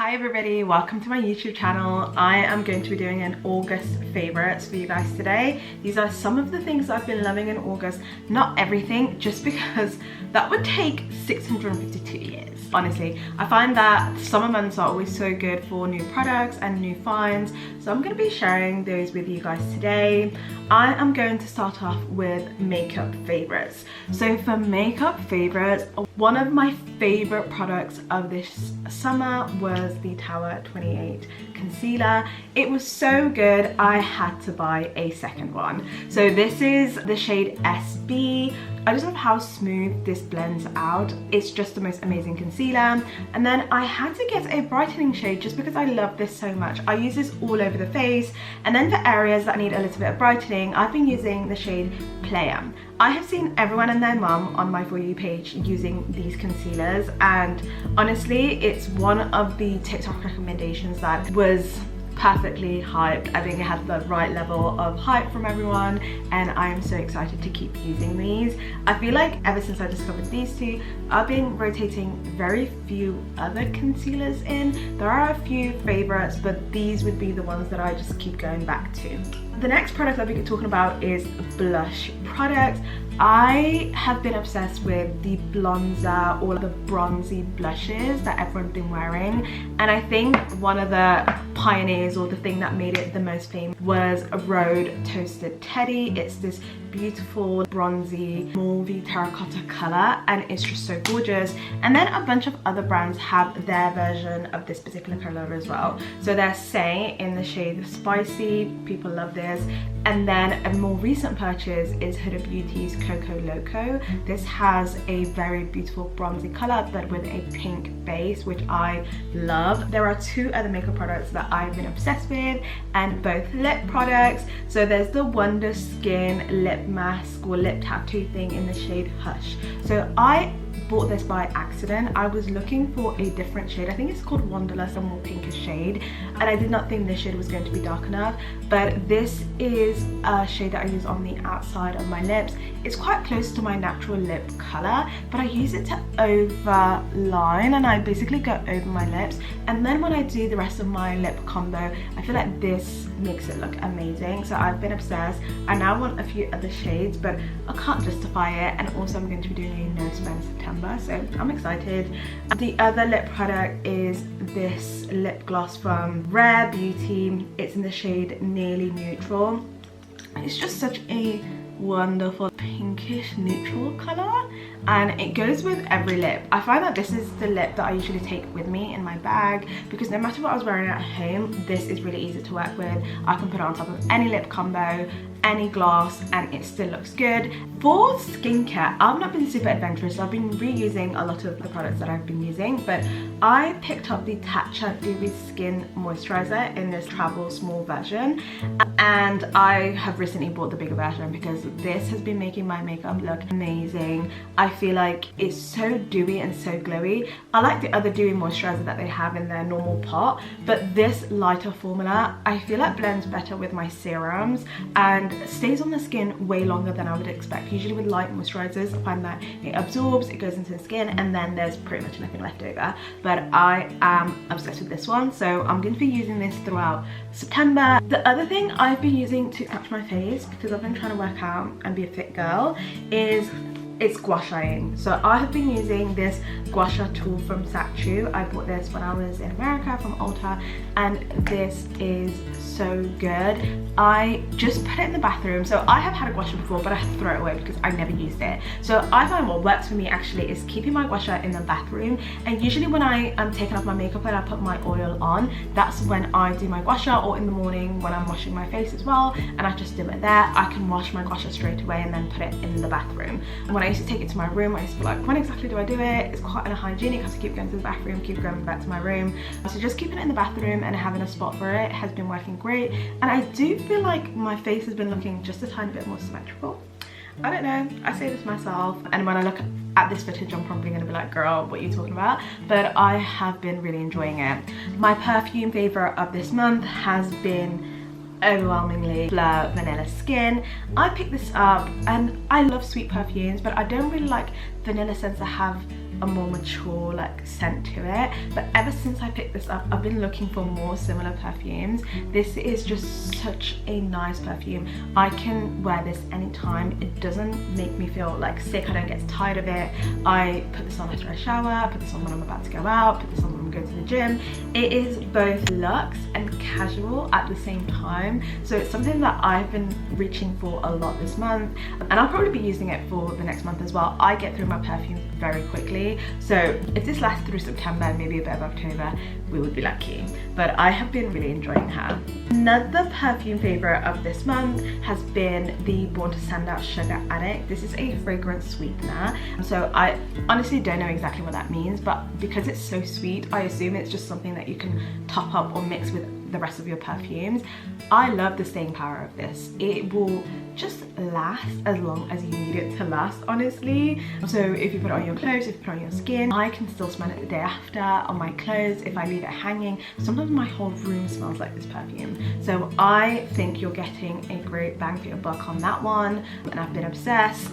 Hi everybody, welcome to my YouTube channel. I am going to be doing an August favorites for you guys today. These are some of the things I've been loving in August. Not everything, just because that would take 652 years. Honestly, I find that summer months are always so good for new products and new finds. So I'm going to be sharing those with you guys today. I am going to start off with makeup favorites. So for makeup favorites, one of my favorite products of this summer was the Tower 28 concealer. It was so good I had to buy a second one. So this is the shade SB. I just love how smooth this blends out. It's just the most amazing concealer. And then I had to get a brightening shade just because I love this so much. I use this all over the face. And then for areas that need a little bit of brightening, I've been using the shade Player. I have seen everyone and their mum on my For You page using these concealers, and honestly, it's one of the TikTok recommendations that was perfectly hyped. I think it has the right level of hype from everyone, and I am so excited to keep using these. I feel like ever since I discovered these two, I've been rotating very few other concealers in. There are a few favorites, but these would be the ones that I just keep going back to. The next product I'll be talking about is blush products. I have been obsessed with the Blonzer, all the bronzy blushes that everyone's been wearing, and I think one of the pioneers, or the thing that made it the most famous, was Rhode Toasted Teddy. It's this beautiful bronzy mauvey terracotta color, and it's just so gorgeous. And then a bunch of other brands have their version of this particular color as well. So there's Say in the shade Spicy, people love this. And then a more recent purchase is Huda Beauty's Coco Loco. This has a very beautiful bronzy color but with a pink base, which I love. There are two other makeup products that I've been obsessed with, and both lip products. So there's the Wonder Skin lip mask or lip tattoo thing in the shade Hush. So I bought this by accident. I was looking for a different shade. I think it's called Wanderlust, a more pinkish shade, and I did not think this shade was going to be dark enough, but this is a shade that I use on the outside of my lips. It's quite close to my natural lip color, but I use it to overline, and I basically go over my lips, and then when I do the rest of my lip combo, I feel like this makes it look amazing. So I've been obsessed. I now want a few other shades, but I can't justify it, and also I'm going to be doing a no spend September, so I'm excited. The other lip product is this lip gloss from Rare Beauty. It's in the shade Nearly Neutral. It's just such a wonderful pinkish neutral color, and it goes with every lip. I find that this is the lip that I usually take with me in my bag, because no matter what I was wearing at home, this is really easy to work with. I can put it on top of any lip combo, any gloss, and it still looks good. For skincare, I've not been super adventurous. I've been reusing a lot of the products that I've been using, but I picked up the Tatcha UV Skin Moisturizer in this travel small version, and I have recently bought the bigger version because this has been making my makeup look amazing. I feel like it's so dewy and so glowy. I like the other dewy moisturizer that they have in their normal pot, but this lighter formula I feel like blends better with my serums and stays on the skin way longer than I would expect. Usually with light moisturizers, I find that it absorbs, it goes into the skin, and then there's pretty much nothing left over. But I am obsessed with this one, so I'm going to be using this throughout September. The other thing I've been using to touch my face, because I've been trying to work out and be a fit girl, is it's gua shaing. So I have been using this gua sha tool from Satchu. I bought this when I was in America from Ulta, and this is so good. I just put it in the bathroom. So I have had a gua sha before, but I had to throw it away because I never used it. So I find what works for me actually is keeping my gua sha in the bathroom, and usually when I am taking off my makeup and I put my oil on, that's when I do my gua sha, or in the morning when I'm washing my face as well, and I just do it there. I can wash my gua sha straight away and then put it in the bathroom. And when I used to take it to my room, I used to be like, when exactly do I do it? It's quite unhygienic. I have to keep going to the bathroom, keep going back to my room. So just keeping it in the bathroom and having a spot for it has been working great. And I do feel like my face has been looking just a tiny bit more symmetrical. I don't know, I say this myself, and when I look at this footage I'm probably going to be like, girl, what are you talking about? But I have been really enjoying it. My perfume favorite of this month has been overwhelmingly Fleur Vanilla Skin. I picked this up, and I love sweet perfumes, but I don't really like vanilla scents that have a more mature like scent to it, but ever since I picked this up I've been looking for more similar perfumes. This is just such a nice perfume. I can wear this anytime. It doesn't make me feel like sick. I don't get tired of it. I put this on after I shower, I put this on when I'm about to go out, put this on when I'm going to the gym. It is both luxe and casual at the same time, so it's something that I've been reaching for a lot this month, and I'll probably be using it for the next month as well. I get through my perfumes very quickly, so if this lasts through September and maybe a bit of October, we would be lucky. But I have been really enjoying her. Another perfume favorite of this month has been the Born to Stand Out Sugar Addict. This is a fragrance sweetener, so I honestly don't know exactly what that means, but because it's so sweet, I assume it's just something that you can top up or mix with the rest of your perfumes. I love the staying power of this. It will just last as long as you need it to last, honestly. So if you put it on your clothes, if you put it on your skin, I can still smell it the day after on my clothes. If I leave it hanging, sometimes my whole room smells like this perfume. So I think you're getting a great bang for your buck on that one, and I've been obsessed.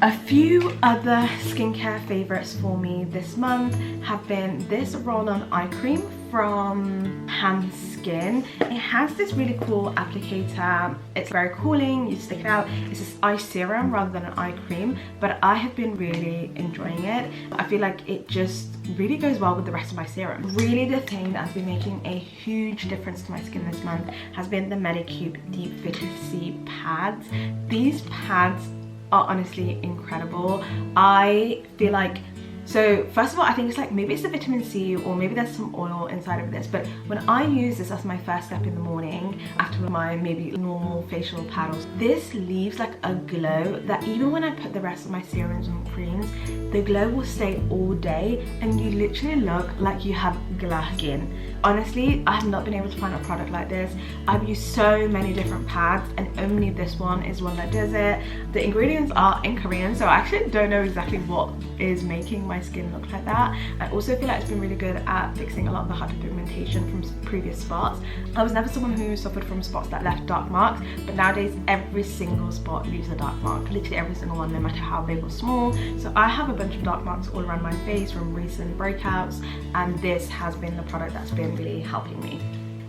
A few other skincare favorites for me this month have been this roll-on eye cream from Hanskin. It has this really cool applicator. It's very cooling, you stick it out. It's this eye serum rather than an eye cream, but I have been really enjoying it. I feel like it just really goes well with the rest of my serum. Really the thing that has been making a huge difference to my skin this month has been the Medicube Deep Vitamin C pads. These pads are honestly incredible. I feel like, so first of all, I think it's like maybe it's the vitamin C or maybe there's some oil inside of this, but when I use this as my first step in the morning after my maybe normal facial paddles, this leaves like a glow that even when I put the rest of my serums and creams, the glow will stay all day and you literally look like you have glass skin. Honestly, I have not been able to find a product like this. I've used so many different pads and only this one is one that does it. The ingredients are in Korean, so I actually don't know exactly what is making my skin look like that. I also feel like it's been really good at fixing a lot of the hyperpigmentation from previous spots. I was never someone who suffered from spots that left dark marks, but nowadays every single spot leaves a dark mark. Literally every single one, no matter how big or small. So I have a bunch of dark marks all around my face from recent breakouts, and this has been the product that's been really helping me.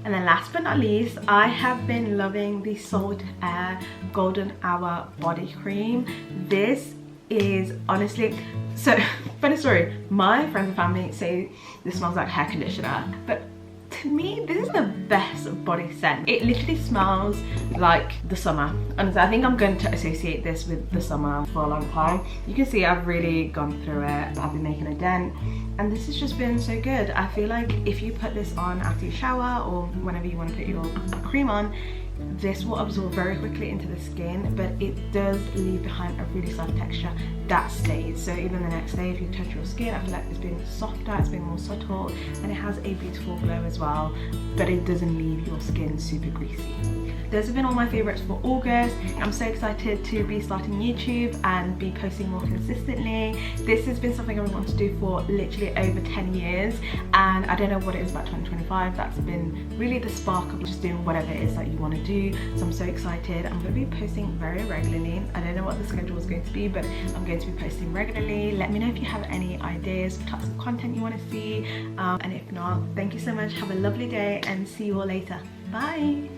And then last but not least, I have been loving the Salt Air Golden Hour Body Cream. This is honestly, so funny story, my friends and family say this smells like hair conditioner, but to me this is the best body scent. It literally smells like the summer, and I think I'm going to associate this with the summer for a long time. You can see I've really gone through it. I've been making a dent, and this has just been so good. I feel like if you put this on after you shower or whenever you want to put your cream on, this will absorb very quickly into the skin, but it does leave behind a really soft texture that stays. So even the next day if you touch your skin, I feel like it's been softer, it's been more subtle, and it has a beautiful glow as well, but it doesn't leave your skin super greasy. Those have been all my favorites for August. I'm so excited to be starting YouTube and be posting more consistently. This has been something I've wanted to do for literally over 10 years, and I don't know what it is about 2025 that's been really the spark of just doing whatever it is that you want to do. So I'm so excited. I'm going to be posting very regularly. I don't know what the schedule is going to be, but I'm going to be posting regularly. Let me know if you have any ideas for types of content you want to see, and if not, thank you so much. Have a lovely day and see you all later. Bye.